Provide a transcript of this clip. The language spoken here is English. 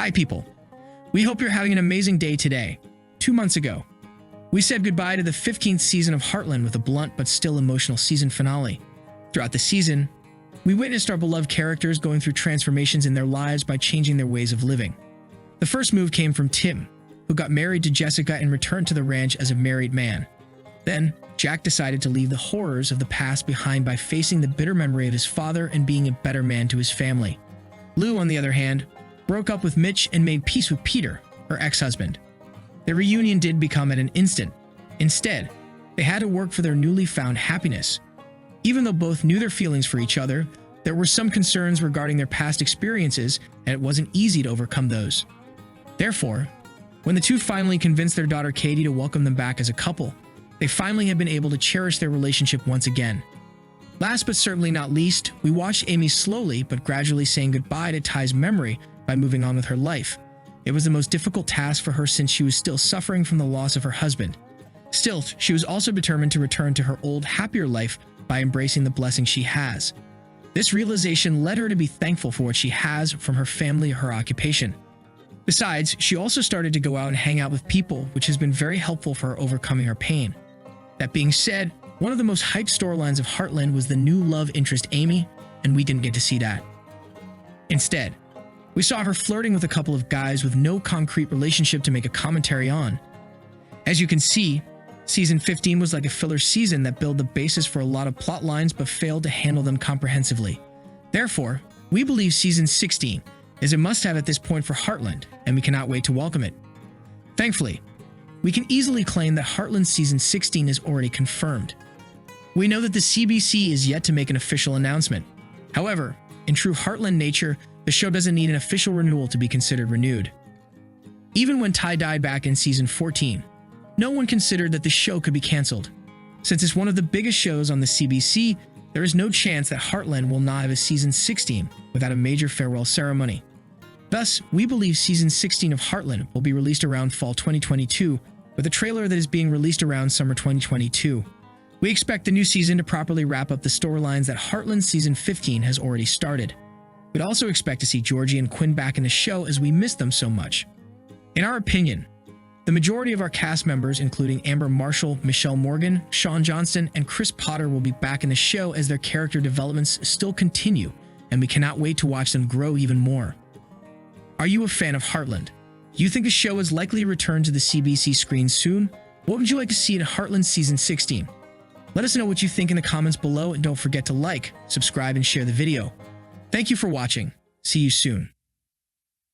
Hi people, we hope you're having an amazing day today. 2 months ago, we said goodbye to the 15th season of Heartland with a blunt but still emotional season finale. Throughout the season, we witnessed our beloved characters going through transformations in their lives by changing their ways of living. The first move came from Tim, who got married to Jessica and returned to the ranch as a married man. Then, Jack decided to leave the horrors of the past behind by facing the bitter memory of his father and being a better man to his family. Lou, on the other hand, broke up with Mitch and made peace with Peter, her ex-husband. Their reunion did become at an instant. Instead, they had to work for their newly found happiness. Even though both knew their feelings for each other, there were some concerns regarding their past experiences, and it wasn't easy to overcome those. Therefore, when the two finally convinced their daughter Katie to welcome them back as a couple, they finally had been able to cherish their relationship once again. Last but certainly not least, we watched Amy slowly but gradually saying goodbye to Ty's memory by moving on with her life. It was the most difficult task for her since she was still suffering from the loss of her husband. Still, she was also determined to return to her old, happier life by embracing the blessings she has. This realization led her to be thankful for what she has from her family or her occupation. Besides, she also started to go out and hang out with people, which has been very helpful for her overcoming her pain. That being said, one of the most hyped storylines of Heartland was the new love interest Amy, and we didn't get to see that. Instead, we saw her flirting with a couple of guys with no concrete relationship to make a commentary on. As you can see, Season 15 was like a filler season that built the basis for a lot of plot lines but failed to handle them comprehensively. Therefore, we believe Season 16 is a must-have at this point for Heartland, and we cannot wait to welcome it. Thankfully, we can easily claim that Heartland Season 16 is already confirmed. We know that the CBC is yet to make an official announcement. However, in true Heartland nature, the show doesn't need an official renewal to be considered renewed. Even when Ty died back in Season 14, no one considered that the show could be cancelled. Since it's one of the biggest shows on the CBC, there is no chance that Heartland will not have a Season 16 without a major farewell ceremony. Thus, we believe Season 16 of Heartland will be released around fall 2022, with a trailer that is being released around summer 2022. We expect the new season to properly wrap up the storylines that Heartland Season 15 has already started. We'd also expect to see Georgie and Quinn back in the show as we miss them so much. In our opinion, the majority of our cast members, including Amber Marshall, Michelle Morgan, Shaun Johnston, and Chris Potter, will be back in the show as their character developments still continue, and we cannot wait to watch them grow even more. Are you a fan of Heartland? Do you think the show is likely to return to the CBC screen soon? What would you like to see in Heartland Season 16? Let us know what you think in the comments below, and don't forget to like, subscribe, and share the video. Thank you for watching. See you soon.